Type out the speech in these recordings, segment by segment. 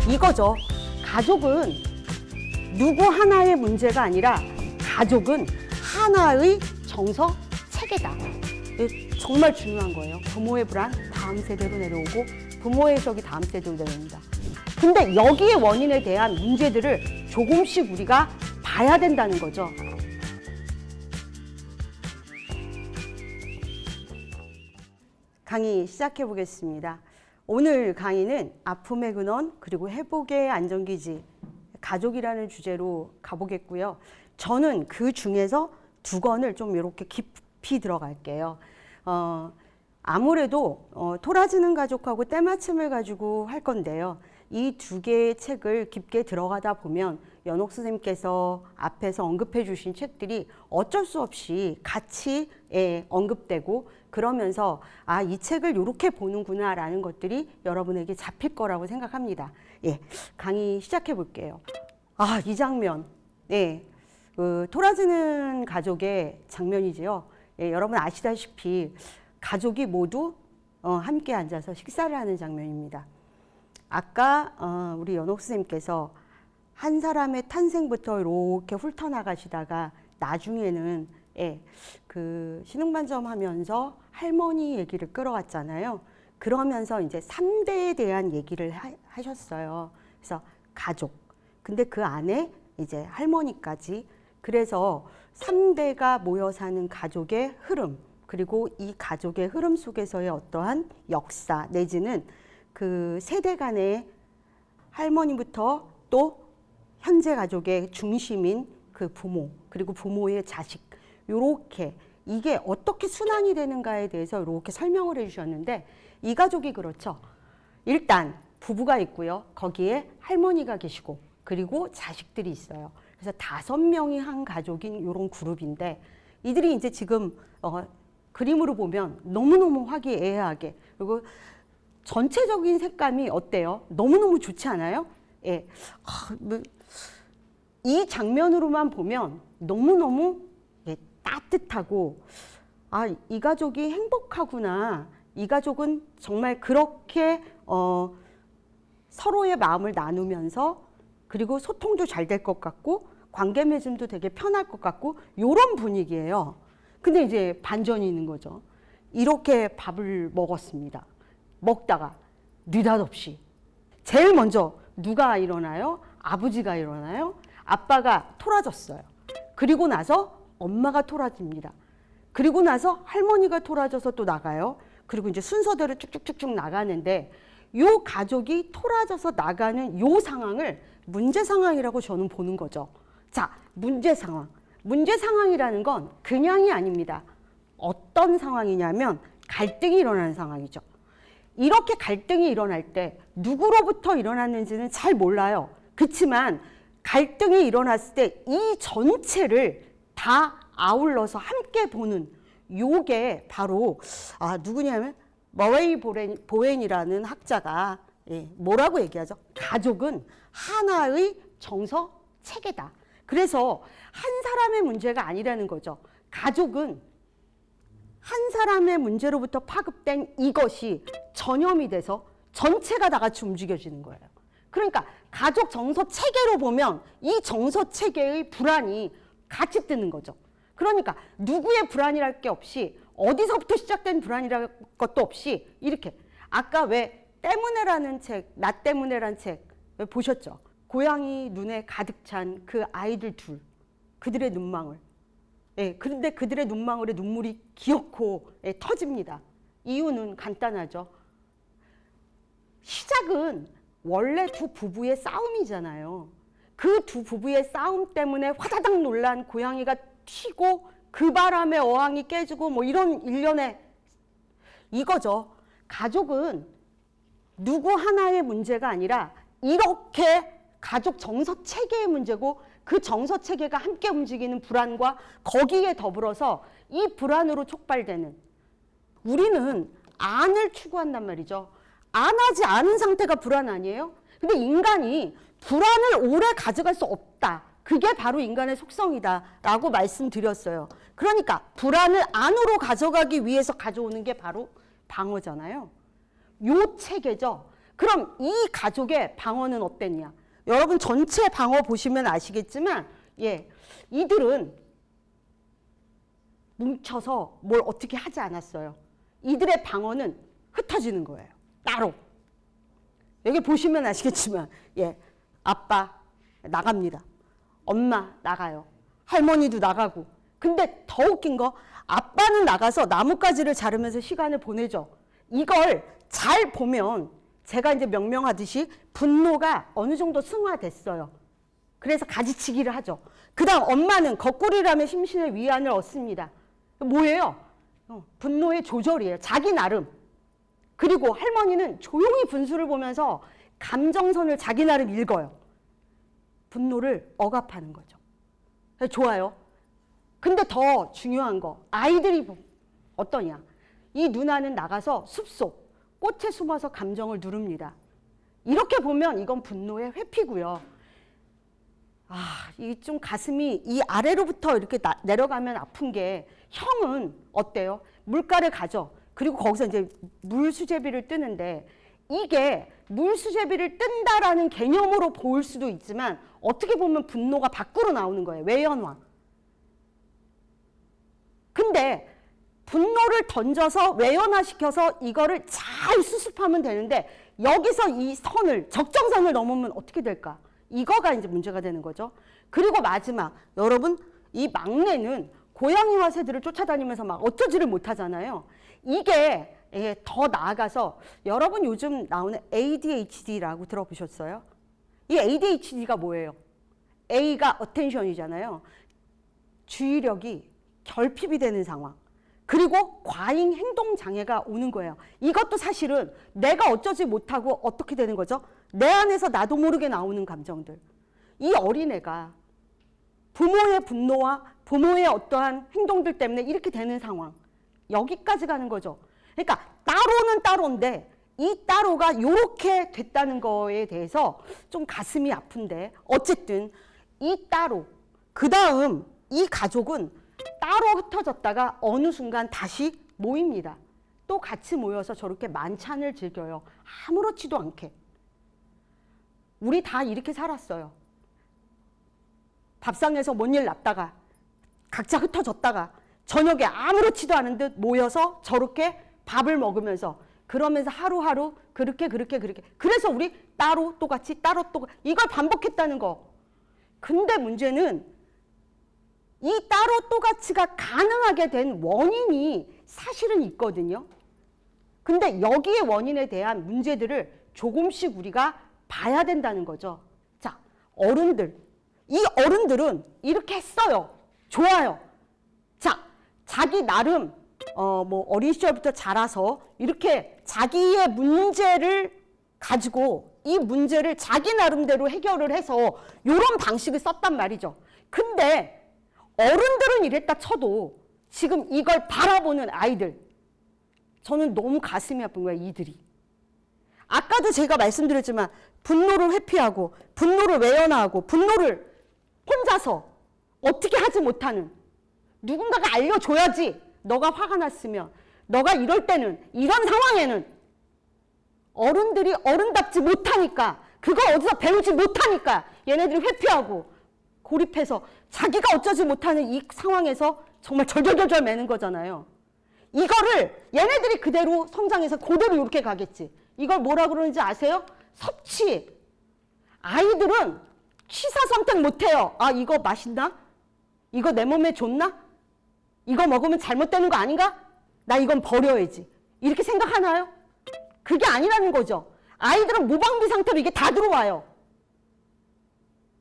이거죠. 가족은 누구 하나의 문제가 아니라 가족은 하나의 정서 체계다. 이게 정말 중요한 거예요. 부모의 불안 다음 세대로 내려오고 부모의 해석이 다음 세대로 내려옵니다. 근데 여기에 원인에 대한 문제들을 조금씩 우리가 봐야 된다는 거죠. 강의 시작해 보겠습니다. 오늘 강의는 아픔의 근원 그리고 회복의 안전기지 가족이라는 주제로 가보겠고요. 저는 그 중에서 두 권을 좀 이렇게 깊이 들어갈게요. 아무래도 토라지는 가족하고 때마침을 가지고 할 건데요. 이 두 개의 책을 깊게 들어가다 보면 연옥 선생님께서 앞에서 언급해 주신 책들이 어쩔 수 없이 같이 언급되고 그러면서 아, 이 책을 이렇게 보는구나 라는 것들이 여러분에게 잡힐 거라고 생각합니다. 예, 강의 시작해 볼게요. 아, 이 장면. 네, 토라지는 가족의 장면이지요. 예, 여러분 아시다시피 가족이 모두 함께 앉아서 식사를 하는 장면입니다. 아까 우리 연옥 선생님께서 한 사람의 탄생부터 이렇게 훑어나가시다가 나중에는 그 신흥반점 하면서 할머니 얘기를 끌어왔잖아요. 그러면서 이제 3대에 대한 얘기를 하셨어요. 그래서 가족. 근데 그 안에 이제 할머니까지. 그래서 3대가 모여 사는 가족의 흐름, 그리고 이 가족의 흐름 속에서의 어떠한 역사 내지는 그 세대 간의 할머니부터 또 현재 가족의 중심인 그 부모, 그리고 부모의 자식, 요렇게 이게 어떻게 순환이 되는가에 대해서 이렇게 설명을 해주셨는데 이 가족이 그렇죠. 일단 부부가 있고요. 거기에 할머니가 계시고 그리고 자식들이 있어요. 그래서 5명이 한 가족인 이런 그룹인데 이들이 이제 지금 그림으로 보면 너무너무 화기애애하게 그리고 전체적인 색감이 어때요? 너무너무 좋지 않아요? 예. 이 장면으로만 보면 너무너무 따뜻하고 아, 이 가족이 행복하구나. 이 가족은 정말 그렇게 서로의 마음을 나누면서 그리고 소통도 잘 될 것 같고 관계 맺음도 되게 편할 것 같고 이런 분위기예요. 근데 이제 반전이 있는 거죠. 이렇게 밥을 먹었습니다. 먹다가 느닷없이 제일 먼저 누가 일어나요? 아버지가 일어나요? 아빠가 토라졌어요. 그리고 나서 엄마가 토라집니다. 그리고 나서 할머니가 토라져서 또 나가요. 그리고 이제 순서대로 쭉쭉쭉쭉 나가는데 요 가족이 토라져서 나가는 요 상황을 문제 상황이라고 저는 보는 거죠. 자, 문제 상황. 문제 상황이라는 건 그냥이 아닙니다. 어떤 상황이냐면 갈등이 일어나는 상황이죠. 이렇게 갈등이 일어날 때 누구로부터 일어났는지는 잘 몰라요. 그렇지만 갈등이 일어났을 때 이 전체를 다 아울러서 함께 보는 요게 바로 누구냐면 머레이 보웬이라는 학자가 뭐라고 얘기하죠? 가족은 하나의 정서 체계다. 그래서 한 사람의 문제가 아니라는 거죠. 가족은 한 사람의 문제로부터 파급된 이것이 전염이 돼서 전체가 다 같이 움직여지는 거예요. 그러니까 가족 정서 체계로 보면 이 정서 체계의 불안이 같이 뜨는 거죠. 그러니까 누구의 불안이랄 게 없이 어디서부터 시작된 불안이랄 것도 없이 이렇게 아까 왜 때문에라는 책, 나 때문에라는 책 보셨죠? 고양이 눈에 가득 찬 그 아이들 둘, 그들의 눈망울. 그런데 그들의 눈망울에 눈물이 기어코 터집니다. 이유는 간단하죠. 시작은 원래 두 부부의 싸움이잖아요. 그 두 부부의 싸움 때문에 화다닥 놀란 고양이가 튀고 그 바람에 어항이 깨지고 뭐 이런 일련의 이거죠. 가족은 누구 하나의 문제가 아니라 이렇게 가족 정서 체계의 문제고 그 정서 체계가 함께 움직이는 불안과 거기에 더불어서 이 불안으로 촉발되는 우리는 안을 추구한단 말이죠. 안하지 않은 상태가 불안 아니에요? 근데 인간이 불안을 오래 가져갈 수 없다. 그게 바로 인간의 속성이다 라고 말씀드렸어요. 그러니까 불안을 안으로 가져가기 위해서 가져오는 게 바로 방어잖아요. 요 체계죠. 그럼 이 가족의 방어는 어땠냐? 여러분 전체 방어 보시면 아시겠지만 이들은 뭉쳐서 뭘 어떻게 하지 않았어요. 이들의 방어는 흩어지는 거예요. 따로. 여기 보시면 아시겠지만 아빠 나갑니다. 엄마 나가요. 할머니도 나가고. 근데 더 웃긴 거 아빠는 나가서 나뭇가지를 자르면서 시간을 보내죠. 이걸 잘 보면 제가 이제 명명하듯이 분노가 어느 정도 승화됐어요. 그래서 가지치기를 하죠. 그 다음 엄마는 거꾸리라며 심신의 위안을 얻습니다. 뭐예요? 분노의 조절이에요. 자기 나름. 그리고 할머니는 조용히 분수를 보면서 감정선을 자기 나름 읽어요. 분노를 억압하는 거죠. 좋아요. 근데 더 중요한 거 아이들이 어떠냐? 이 누나는 나가서 숲속 꽃에 숨어서 감정을 누릅니다. 이렇게 보면 이건 분노의 회피고요. 이 좀 가슴이 이 아래로부터 이렇게 내려가면 아픈 게 형은 어때요? 물가를 가죠. 그리고 거기서 이제 물수제비를 뜨는데 이게 물수제비를 뜬다라는 개념으로 보일 수도 있지만 어떻게 보면 분노가 밖으로 나오는 거예요. 외연화. 근데 분노를 던져서 외연화시켜서 이거를 잘 수습하면 되는데 여기서 이 선을 적정선을 넘으면 어떻게 될까? 이거가 이제 문제가 되는 거죠. 그리고 마지막 여러분 이 막내는 고양이와 새들을 쫓아다니면서 막 어쩌지를 못하잖아요. 이게 더 나아가서 여러분 요즘 나오는 ADHD라고 들어보셨어요? 이 ADHD가 뭐예요? A가 attention이잖아요. 주의력이 결핍이 되는 상황. 그리고 과잉 행동 장애가 오는 거예요. 이것도 사실은 내가 어쩌지 못하고 어떻게 되는 거죠? 내 안에서 나도 모르게 나오는 감정들. 이 어린애가 부모의 분노와 부모의 어떠한 행동들 때문에 이렇게 되는 상황. 여기까지 가는 거죠. 그러니까 따로는 따로인데 이 따로가 이렇게 됐다는 거에 대해서 좀 가슴이 아픈데 어쨌든 이 따로 그 다음 이 가족은 따로 흩어졌다가 어느 순간 다시 모입니다. 또 같이 모여서 저렇게 만찬을 즐겨요. 아무렇지도 않게. 우리 다 이렇게 살았어요. 밥상에서 뭔 일 났다가 각자 흩어졌다가 저녁에 아무렇지도 않은 듯 모여서 저렇게 밥을 먹으면서 그러면서 하루하루 그렇게 그래서 우리 따로 똑같이 따로 또 이걸 반복했다는 거. 근데 문제는 이 따로 똑같이가 가능하게 된 원인이 사실은 있거든요. 근데 여기에 원인에 대한 문제들을 조금씩 우리가 봐야 된다는 거죠. 자, 어른들. 이 어른들은 이렇게 했어요. 좋아요. 자, 자기 나름 어린 시절부터 자라서 이렇게 자기의 문제를 가지고 이 문제를 자기 나름대로 해결을 해서 이런 방식을 썼단 말이죠. 근데 어른들은 이랬다 쳐도 지금 이걸 바라보는 아이들, 저는 너무 가슴이 아픈 거예요. 이들이. 아까도 제가 말씀드렸지만 분노를 회피하고 분노를 외연화하고 분노를 혼자서 어떻게 하지 못하는, 누군가가 알려줘야지. 너가 화가 났으면, 너가 이럴 때는, 이런 상황에는 어른들이 어른답지 못하니까, 그거 어디서 배우지 못하니까 얘네들이 회피하고 고립해서 자기가 어쩌지 못하는 이 상황에서 정말 절절절절 매는 거잖아요. 이거를 얘네들이 그대로 성장해서 그대로 이렇게 가겠지. 이걸 뭐라 그러는지 아세요? 섭취. 아이들은 취사 선택 못해요. 아, 이거 맛있나? 이거 내 몸에 좋나? 이거 먹으면 잘못되는 거 아닌가? 나 이건 버려야지. 이렇게 생각하나요? 그게 아니라는 거죠. 아이들은 무방비 상태로 이게 다 들어와요.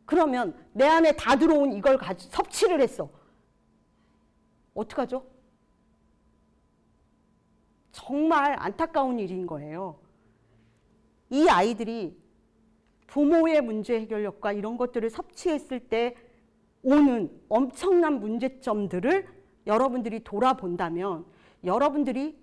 그러면 내 안에 다 들어온 이걸 가지고 섭취를 했어. 어떡하죠? 정말 안타까운 일인 거예요. 이 아이들이 부모의 문제 해결력과 이런 것들을 섭취했을 때 오는 엄청난 문제점들을 여러분들이 돌아본다면 여러분들이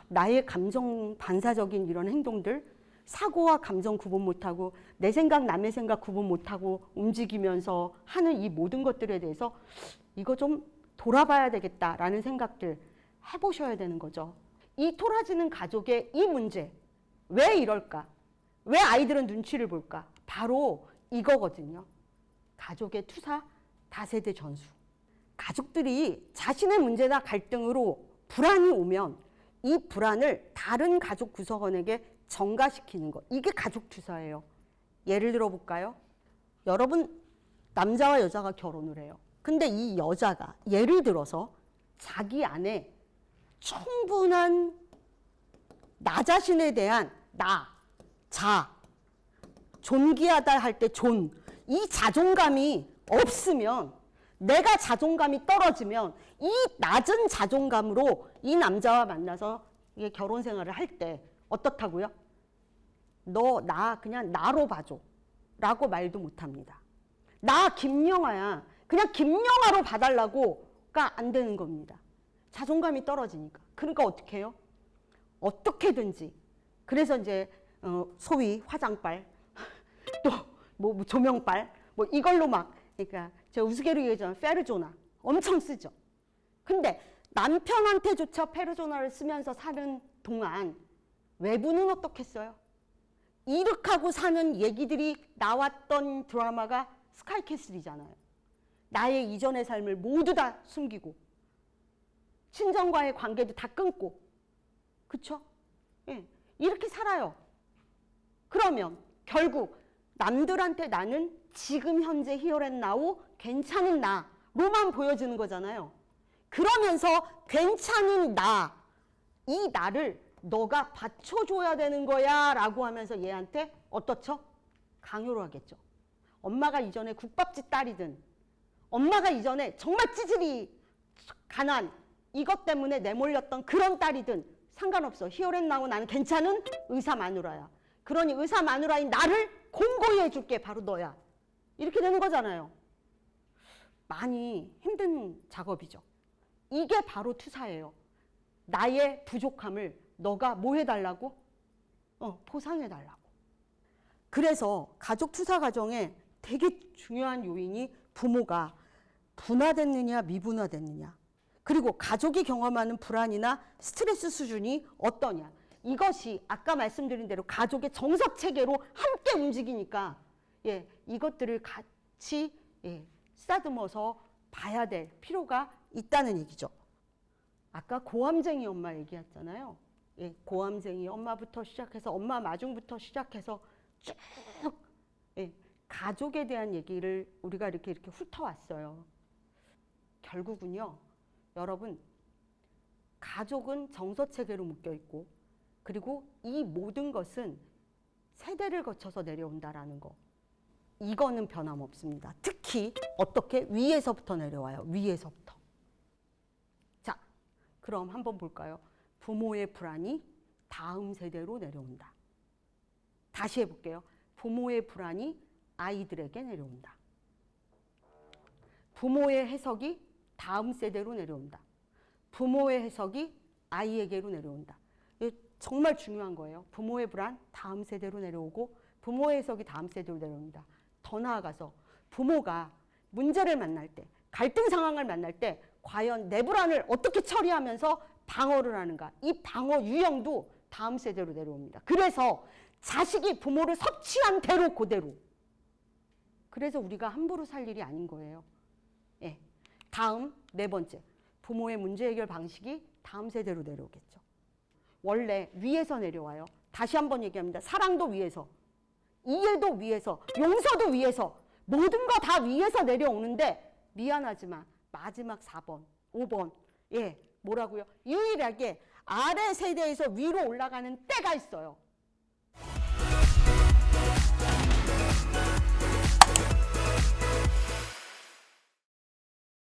나의 감정 반사적인 이런 행동들, 사고와 감정 구분 못하고 내 생각 남의 생각 구분 못하고 움직이면서 하는 이 모든 것들에 대해서 이거 좀 돌아봐야 되겠다라는 생각들 해보셔야 되는 거죠. 이 토라지는 가족의 이 문제, 왜 이럴까? 왜 아이들은 눈치를 볼까? 바로 이거거든요. 가족의 투사, 다세대 전수. 가족들이 자신의 문제나 갈등으로 불안이 오면 이 불안을 다른 가족 구성원에게 전가시키는 것. 이게 가족 투사예요. 예를 들어 볼까요? 여러분, 남자와 여자가 결혼을 해요. 근데 이 여자가 예를 들어서 자기 안에 충분한 나 자신에 대한 존귀하다 할 때 이 자존감이 없으면, 내가 자존감이 떨어지면 이 낮은 자존감으로 이 남자와 만나서 결혼 생활을 할 때 어떻다고요? 너 나 그냥 나로 봐줘 라고 말도 못합니다. 나 김영아야, 그냥 김영아로 봐달라고가 안 되는 겁니다. 자존감이 떨어지니까. 그러니까 어떻게 해요? 어떻게든지. 그래서 이제 소위 화장빨 또 뭐 조명빨 뭐 이걸로 막, 그러니까 제가 우스개로 얘기하자면 페르조나 엄청 쓰죠. 근데 남편한테조차 페르조나를 쓰면서 사는 동안 외부는 어떻겠어요? 이렇게 사는 얘기들이 나왔던 드라마가 스카이캐슬이잖아요. 나의 이전의 삶을 모두 다 숨기고 친정과의 관계도 다 끊고, 그쵸? 예, 이렇게 살아요. 그러면 결국 남들한테 나는 지금 현재 here and now 괜찮은 나로만 보여주는 거잖아요. 그러면서 괜찮은 나, 이 나를 너가 받쳐줘야 되는 거야 라고 하면서 얘한테 어떻죠? 강요를 하겠죠. 엄마가 이전에 국밥집 딸이든, 엄마가 이전에 정말 찌질이 가난 이것 때문에 내몰렸던 그런 딸이든 상관없어. here and now 나는 괜찮은 의사 마누라야. 그러니 의사 마누라인 나를 공고히 해줄게. 바로 너야. 이렇게 되는 거잖아요. 많이 힘든 작업이죠. 이게 바로 투사예요. 나의 부족함을 너가 뭐 해달라고? 보상해달라고. 그래서 가족 투사 과정에 되게 중요한 요인이 부모가 분화됐느냐 미분화됐느냐, 그리고 가족이 경험하는 불안이나 스트레스 수준이 어떠냐. 이것이 아까 말씀드린 대로 가족의 정석 체계로 함께 움직이니까 이것들을 같이 쓰다듬어서 봐야 될 필요가 있다는 얘기죠. 아까 고함쟁이 엄마 얘기했잖아요. 고함쟁이 엄마부터 시작해서 엄마 마중부터 시작해서 쭉 가족에 대한 얘기를 우리가 이렇게 훑어왔어요. 결국은요, 여러분, 가족은 정서체계로 묶여있고, 그리고 이 모든 것은 세대를 거쳐서 내려온다라는 거. 이거는 변함없습니다. 특히 어떻게? 위에서부터 내려와요. 위에서부터. 자, 그럼 한번 볼까요? 부모의 불안이 다음 세대로 내려온다. 다시 해볼게요. 부모의 불안이 아이들에게 내려온다. 부모의 해석이 다음 세대로 내려온다. 부모의 해석이 아이에게로 내려온다. 정말 중요한 거예요. 부모의 불안 다음 세대로 내려오고 부모의 해석이 다음 세대로 내려옵니다. 더 나아가서 부모가 문제를 만날 때, 갈등 상황을 만날 때 과연 내 불안을 어떻게 처리하면서 방어를 하는가. 이 방어 유형도 다음 세대로 내려옵니다. 그래서 자식이 부모를 섭취한 대로 그대로. 그래서 우리가 함부로 살 일이 아닌 거예요. 다음 네 번째, 부모의 문제 해결 방식이 다음 세대로 내려오겠죠. 원래 위에서 내려와요. 다시 한번 얘기합니다. 사랑도 위에서, 이해도 위에서, 용서도 위에서, 모든 거 다 위에서 내려오는데 미안하지만 마지막 4번, 5번 뭐라고요? 유일하게 아래 세대에서 위로 올라가는 때가 있어요.